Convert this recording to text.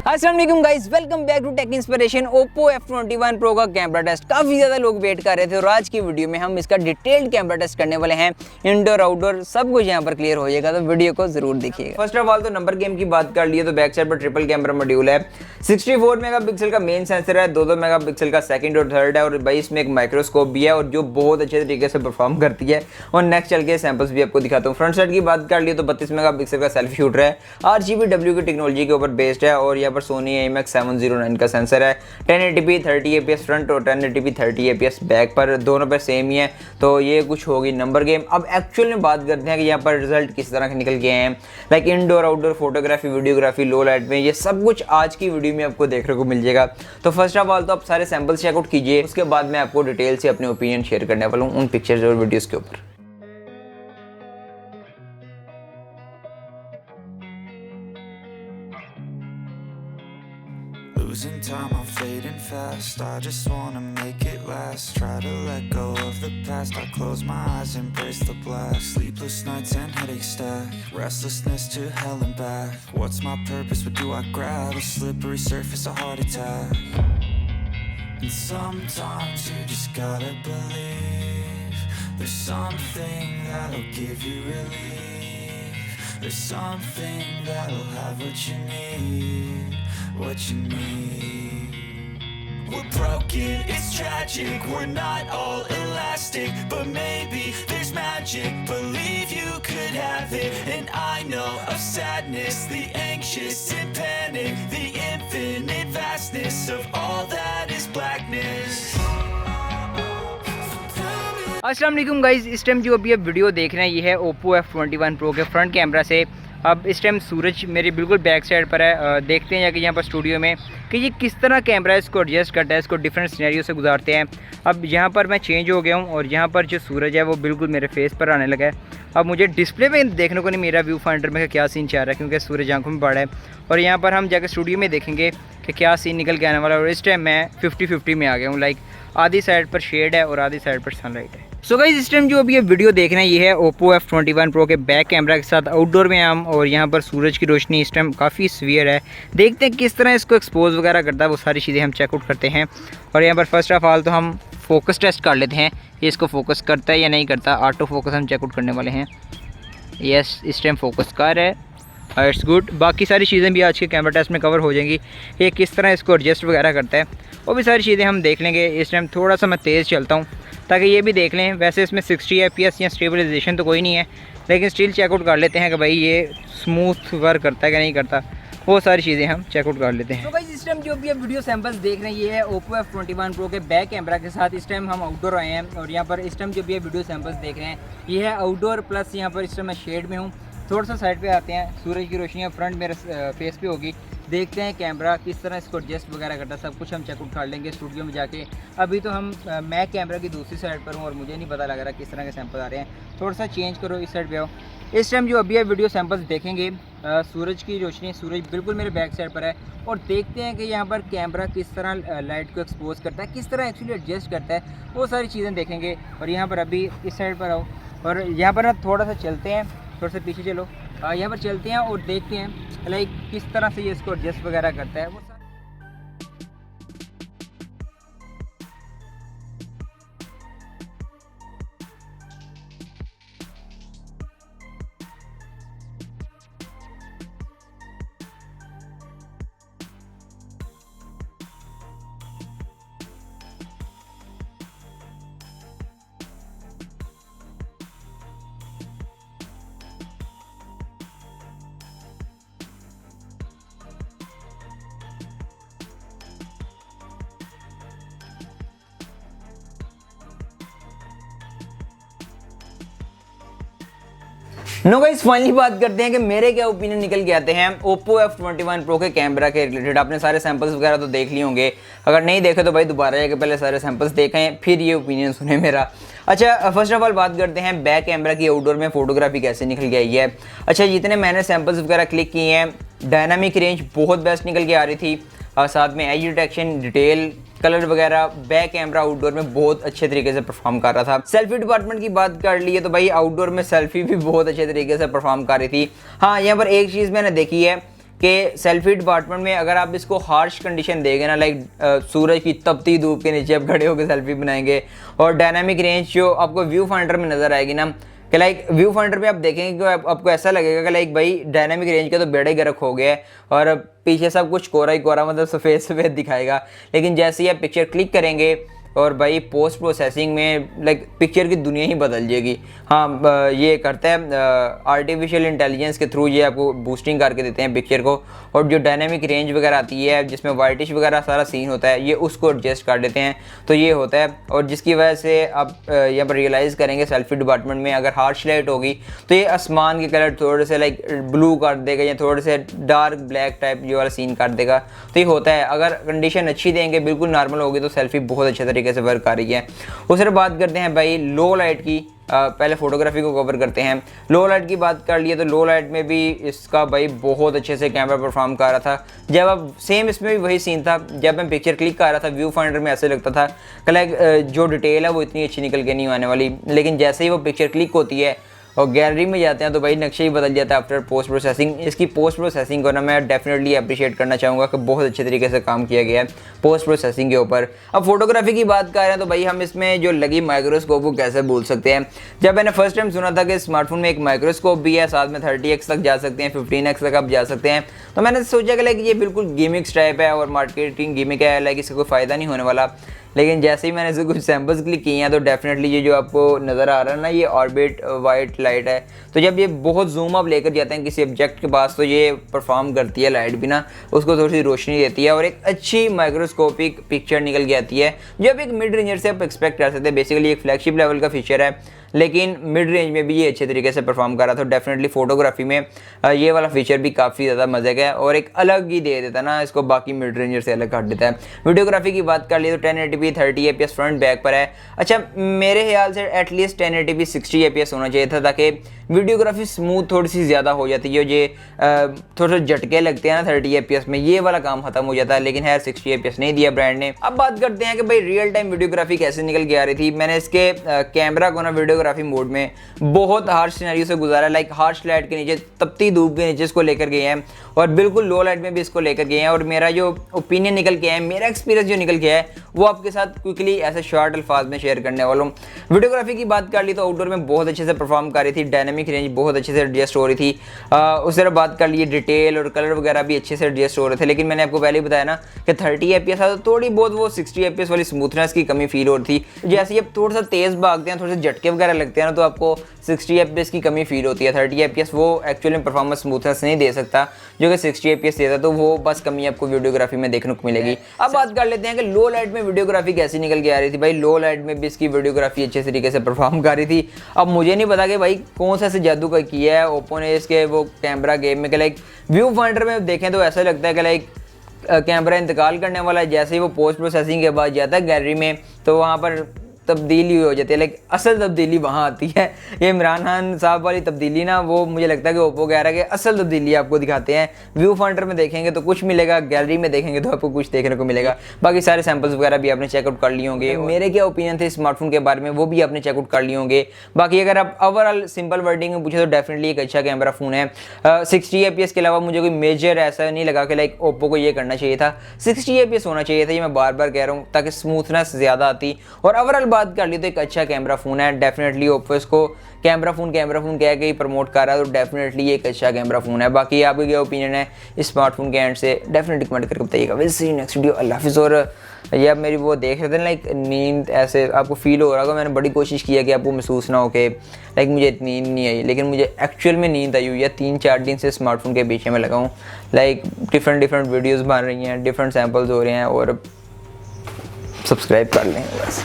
अस्सलाम वालेकुम guys, welcome back to Tech Inspiration. Oppo F21 Pro का कैमरा टेस्ट काफ़ी ज़्यादा लोग वेट कर रहे थे और आज की वीडियो में हम इसका डिटेल्ड कैमरा टेस्ट करने वाले हैं। इंडोर आउटडोर सब कुछ यहाँ पर क्लियर हो जाएगा, तो वीडियो को जरूर देखिएगा। फर्स्ट ऑफ ऑल तो नंबर गेम की बात कर लिए तो बैक साइड पर ट्रिपल कैमरा मॉड्यूल है। 64 मेगापिक्सल का मेन सेंसर है, 2 मेगापिक्सल का सेकंड और थर्ड है और भाई इसमें एक माइक्रोस्कोप भी है और जो बहुत अच्छे तरीके से परफॉर्म करती है। और नेक्स्ट चल के सैंपल्स भी आपको दिखाता हूँ। फ्रंट साइड की बात कर लिए तो 32 मेगापिक्सल का सेल्फी शूटर है, RGB की टेक्नोलॉजी के ऊपर बेस्ड है और यहाँ पर सोनी IMX709 का सेंसर है। 1080p 30 APS फ्रंट और 1080p 30 APS बैक पर, दोनों पे सेम ही है। तो ये कुछ होगी नंबर गेम। अब एक्चुअल में बात करते हैं कि यहाँ पर रिजल्ट किस तरह के निकल के हैं, like indoor outdoor photography, videography, लो लाइट में, ये सब कुछ आज की वीडियो में आपको देखने को मिल जाएगा। तो फर्स्ट ऑफ ऑल तो आप सारे सैंपल्स चेकआउट कीजिए, उसके बाद मैं आपको डिटेल से अपने ओपिनियन शेयर करने वाला हूँ उन पिक्चर्स और वीडियोस के ऊपर। Losing time, I'm fading fast. I just wanna make it last. Try to let go of the past. I close my eyes, embrace the blast. Sleepless nights and headaches stack. Restlessness to hell and back. What's my purpose? What do I grab? A slippery surface, a heart attack. And sometimes you just gotta believe there's something that'll give you relief. There's something that'll have what you need. What you need. We're broken, it's tragic. We're not all elastic, but maybe there's magic. Believe you could have it. And I know of sadness, the anxious and panic, the infinite vastness of all that is blackness. अस्सलाम वालेकुम guys, इस time जो अभी आप video देख रहे हैं ये है Oppo F21 Pro के फ्रंट कैमरा से। अब इस टाइम सूरज मेरी बिल्कुल बैक साइड पर है। देखते हैं जाके यहाँ पर स्टूडियो में कि ये किस तरह कैमरा इसको एडजस्ट करता है, इसको डिफरेंट सिनेरियो से गुजारते हैं। अब यहाँ पर मैं चेंज हो गया हूँ और यहाँ पर जो सूरज है वो बिल्कुल मेरे फेस पर आने लगा है। अब मुझे डिस्प्ले में देखने को नहीं मेरा व्यू फाइंडर में क्या सीन चाह रहा है, क्योंकि सूरज आंखों में पड़ा है। और यहाँ पर हम जाकर स्टूडियो में देखेंगे कि क्या सीन निकल के आने वाला है। और इस टाइम मैं 50-50 में आ गया हूँ, लाइक आधी साइड पर शेड है और आधी साइड पर सनलाइट है। सो गाइस, इस टाइम जो अभी ये वीडियो देख रहे हैं ये है Oppo F21 Pro के बैक कैमरा के साथ आउटडोर में हम, और यहाँ पर सूरज की रोशनी इस टाइम काफ़ी सीवियर है। देखते हैं किस तरह इसको एक्सपोज वगैरह करता है, वो सारी चीज़ें हम चेकआउट करते हैं। और यहाँ पर फर्स्ट ऑफ ऑल तो हम फोकस टेस्ट कर लेते हैं, ये इसको फोकस करता है या नहीं करता। ऑटो फोकस हम चेकआउट करने वाले हैं। यस, इस टाइम फोकस कर है, इट्स गुड। बाकी सारी चीज़ें भी आज के कैमरा टेस्ट में कवर हो जाएंगी, ये किस तरह इसको एडजस्ट वगैरह करता है, वो भी सारी चीज़ें हम देख लेंगे। इस टाइम थोड़ा सा मैं तेज़ चलता हूँ ताकि ये भी देख लें। वैसे इसमें 60 FPS या स्टेबलाइजेशन तो कोई नहीं है, लेकिन स्टिल चेकआउट कर लेते हैं कि भाई ये स्मूथ वर्क करता है कि नहीं करता, वो सारी चीज़ें हम चेकआउट कर लेते हैं। तो भाई इस टाइम जो भी आप वीडियो सैंपल्स देख रहे हैं ये है Oppo F21 Pro के बैक कैमरा के साथ। इस टाइम हम आउटडोर आए हैं और यहाँ पर इस टाइम जो भी आप वीडियो सैंपल्स देख रहे हैं ये है आउटडोर प्लस यहाँ पर इस टाइम मैं शेड में हूँ। थोड़ा सा साइड पे आते हैं, सूरज की रोशनी फ्रंट मेरे फेस पे होगी। देखते हैं कैमरा किस तरह इसको एडजस्ट वगैरह करता है, सब कुछ हम चेकआउट कर लेंगे स्टूडियो में जाके। अभी तो मैं कैमरा की दूसरी साइड पर हूँ और मुझे नहीं पता लग रहा किस तरह के सैंपल आ रहे हैं। थोड़ा सा चेंज करो, इस साइड पे आओ। इस टाइम जो अभी आप वीडियो सैंपल्स देखेंगे सूरज की रोशनी, सूरज बिल्कुल मेरे बैक साइड पर है और देखते हैं कि यहाँ पर कैमरा किस तरह लाइट को एक्सपोज करता है, किस तरह एक्चुअली एडजस्ट करता है, वो सारी चीज़ें देखेंगे। और यहाँ पर अभी इस साइड पर आओ और यहाँ पर ना थोड़ा सा चलते हैं, थोड़ा सा पीछे चलो, यहाँ पर चलते हैं और देखते हैं लाइक किस तरह से ये इसको एडजस्ट वगैरह करता है वो। नो गाइस, फाइनली बात करते हैं कि मेरे क्या ओपिनियन निकल के आते हैं Oppo F21 Pro के कैमरा के रिलेटेड। आपने सारे सैंपल्स वगैरह तो देख लिए होंगे, अगर नहीं देखे तो भाई दोबारा जाके पहले सारे सैंपल्स देखें फिर ये ओपिनियन सुने मेरा। अच्छा, फर्स्ट ऑफ ऑल बात करते हैं बैक कैमरा की आउटडोर में फोटोग्राफी कैसे निकल के आई है। अच्छा, जितने मैंने सैंपल्स वगैरह क्लिक किए हैं, डायनामिक रेंज बहुत बेस्ट निकल के आ रही थी, और साथ में एज डिटेक्शन, डिटेल, कलर वगैरह बैक कैमरा आउटडोर में बहुत अच्छे तरीके से परफॉर्म कर रहा था। सेल्फी डिपार्टमेंट की बात कर ली है तो भाई आउटडोर में सेल्फी भी बहुत अच्छे तरीके से परफॉर्म कर रही थी। हाँ, यहाँ पर एक चीज़ मैंने देखी है कि सेल्फी डिपार्टमेंट में अगर आप इसको हार्श कंडीशन देंगे ना, लाइक सूरज की तपती धूप के नीचे आप खड़े होकर सेल्फी बनाएंगे, और डायनामिक रेंज जो आपको व्यू फाइंडर में नज़र आएगी ना, कि लाइक व्यू फाइंडर पे आप देखेंगे कि आपको ऐसा लगेगा कि लाइक भाई डायनामिक रेंज का तो बेड़ा ही गर्क हो गया है और पीछे सब कुछ कोरा ही कोरा, मतलब सफ़ेद सफ़ेद दिखाएगा। लेकिन जैसे ही आप पिक्चर क्लिक करेंगे और भाई पोस्ट प्रोसेसिंग में लाइक पिक्चर की दुनिया ही बदल जाएगी। हाँ, ये करता है आर्टिफिशियल इंटेलिजेंस के थ्रू, ये आपको बूस्टिंग करके देते हैं पिक्चर को, और जो डायनामिक रेंज वगैरह आती है जिसमें वाइटिश वगैरह सारा सीन होता है, ये उसको एडजस्ट कर देते हैं। तो ये होता है, और जिसकी वजह से आप यहाँ पर रियलाइज़ करेंगे सेल्फी डिपार्टमेंट में अगर हार्श लाइट होगी तो ये आसमान के कलर थोड़े से लाइक ब्लू कर देगा या थोड़े से डार्क ब्लैक टाइप ये वाला सीन कर देगा। तो ये होता है, अगर कंडीशन अच्छी देंगे, बिल्कुल नॉर्मल होगी, तो सेल्फी बहुत अच्छे तरीके से वर्क आ रही है। उसके बात करते हैं भाई लो लाइट की। पहले फोटोग्राफी को कवर करते हैं। लो लाइट की बात कर लिए तो लो लाइट में भी इसका भाई बहुत अच्छे से कैमरा परफॉर्म कर रहा था। जब अब सेम इसमें भी वही सीन था, जब मैं पिक्चर क्लिक कर रहा था व्यू फाइंडर में ऐसे लगता था कि लाइक जो डिटेल है वो इतनी अच्छी निकल के नहीं आने वाली, लेकिन जैसे ही वो पिक्चर क्लिक होती है और गैलरी में जाते हैं तो भाई नक्शे ही बदल जाता है आफ्टर पोस्ट प्रोसेसिंग। इसकी पोस्ट प्रोसेसिंग को ना मैं डेफिनेटली अप्रिशिएट करना चाहूँगा कि बहुत अच्छे तरीके से काम किया गया है पोस्ट प्रोसेसिंग के ऊपर। अब फोटोग्राफी की बात कर रहे हैं तो भाई हम इसमें जो लगी माइक्रोस्कोप को कैसे भूल सकते हैं। जब मैंने फर्स्ट टाइम सुना था कि स्मार्टफोन में एक माइक्रोस्कोप भी है, साथ में 30x तक जा सकते हैं, 15x तक आप जा सकते हैं, तो मैंने सोचा कि लाइक ये बिल्कुल गिमिक्स टाइप है और मार्केटिंग गिमिक है, लाइक इसका कोई फ़ायदा नहीं होने वाला। लेकिन जैसे ही मैंने इसे कुछ सैम्पल्स क्लिक किए हैं तो डेफिनेटली ये जो आपको नज़र आ रहा है ना, ये ऑर्बिट वाइट लाइट है। तो जब ये बहुत जूम अप लेकर जाते हैं किसी ऑब्जेक्ट के पास तो ये परफॉर्म करती है लाइट भी ना, उसको थोड़ी सी रोशनी देती है और एक अच्छी माइक्रोस्कोपिक पिक्चर निकल के आती है, जो अब एक मिड रेंजर से आप एक्सपेक्ट कर सकते हैं। बेसिकली एक फ्लैगशिप लेवल का फीचर है, लेकिन मिड रेंज में भी ये अच्छे तरीके से परफॉर्म कर रहा था। डेफिनेटली फोटोग्राफी में ये वाला फीचर भी काफ़ी ज़्यादा मजे का है और एक अलग ही दे देता है ना, इसको बाकी मिड रेंजर से अलग कर देता है। वीडियोग्राफी की बात कर लिए तो 1080p 30fps फ्रंट बैक पर है। अच्छा, मेरे ख्याल से एटलीस्ट 1080p 60fps होना चाहिए था, ताकि वीडियोग्राफी स्मूथ थोड़ी सी ज़्यादा हो जाती है। ये थोड़े से झटके लगते हैं ना 30fps में, ये वाला काम खत्म हो जाता है, लेकिन है 60fps नहीं दिया ब्रांड ने। अब बात करते हैं कि भाई रियल टाइम वीडियोग्राफी कैसे निकल के आ रही थी। मैंने इसके कैमरा को ना वीडियोग्राफी मोड में बहुत हार्श सिनेरियो से गुजारा, लाइक हार्श लाइट के नीचे, तपती धूप के नीचे इसको लेकर गए हैं और बिल्कुल लो लाइट में भी इसको लेकर गए हैं। और मेरा जो ओपिनियन निकल के है, मेरा एक्सपीरियंस जो निकल के है, वो आपके साथ क्विकली ऐसे शॉर्ट अल्फाज में शेयर करने वाला हूँ। वीडियोग्राफी की बात कर ली तो आउटडोर में बहुत अच्छे से परफॉर्म कर रही थी, डायनामिक रेंज बहुत अच्छे से एडजस्ट हो रही थी। उस तरह बात कर लिए डिटेल और कलर वगैरह भी अच्छे से एडजस्ट हो रहे थे। लेकिन मैंने आपको पहले ही बताया ना कि 30fps था, तो थोड़ी बहुत वो 60fps वाली स्मूथनेस की कमी फील हो रही थी। जैसे ही आप थोड़ा सा तेज़ भागते हैं, थोड़े से झटके वगैरह लगते हैं ना, तो आपको 60fps की कमी फील होती है। 30fps वो एक्चुअली में परफॉर्मेंस स्मूथनेस नहीं दे सकता जो कि 60fps देता, तो वो बस कमी आपको वीडियोग्राफी में देखने को मिलेगी। अब बात कर लेते हैं कि लो लाइट में वीडियोग्राफी कैसी निकल के आ रही थी। भाई लो लाइट में भी इसकी वीडियोग्राफी अच्छे तरीके से परफॉर्म कर रही थी। अब मुझे नहीं पता कि भाई कौन सा ऐसे जादू का किया है ओप्पो ने इसके वो कैमरा गेम में, कि लाइक व्यू फाइंडर में देखें तो ऐसा लगता है कि लाइक कैमरा इंतकाल करने वाला है। जैसे ही वो पोस्ट प्रोसेसिंग के बाद जाता है गैलरी में तो वहाँ पर तब्दीली हो जाती है, लाइक असल तब्दीली वहाँ आती है। ये इमरान खान साहब वाली तब्दीली ना, वो मुझे लगता है कि ओप्पो कह रहा है कि असल तब्दीली आपको दिखाते हैं। व्यू फाइंडर में देखेंगे तो कुछ मिलेगा, गैलरी में देखेंगे तो आपको कुछ देखने को मिलेगा। बाकी सारे सैंपल्स वगैरह भी आपने चेकआउट कर लिए होंगे। मेरे क्या ओपिनियन थे स्मार्टफोन के बारे में वो भी आपने चेकआउट कर लिए होंगे। बाकी अगर आप ओवरऑल सिंपल वर्डिंग में पूछे तो डेफिनेटली एक अच्छा कैमरा फ़ोन है। 60fps के अलावा मुझे कोई मेजर ऐसा नहीं लगा कि लाइक ओप्पो को ये करना चाहिए था। 60fps होना चाहिए था, ये मैं बार बार कह रहा हूँ, ताकि स्मूथनेस ज़्यादा आती। और ओवरऑल बात कर ली तो एक अच्छा कैमरा फोन है। डेफिनेटली ओप्पो इसको कैमरा फोन कह के ही प्रमोट कर रहा है, तो डेफिनेटली ये एक अच्छा कैमरा फोन है। बाकी आपका क्या ओपिनियन है इस स्मार्टफोन के एंड से, डेफिनेटली कमेंट करके बताइएगा। Will see next video. अल्लाह हाफिज़। और ये आप मेरी वो देख रहे थे लाइक नींद ऐसे आपको फील हो रहा होगा, मैंने बड़ी कोशिश किया कि आपको महसूस ना हो कि लाइक मुझे इतनी नींद नहीं आई, लेकिन मुझे एक्चुअल में नींद आई हुई है। 3-4 दिन से स्मार्टफोन के पीछे में लगा हूँ। लाइक डिफरेंट वीडियोज़ बन रही हैं, डिफरेंट सैम्पल्स हो रहे हैं, और सब्सक्राइब कर लें बस।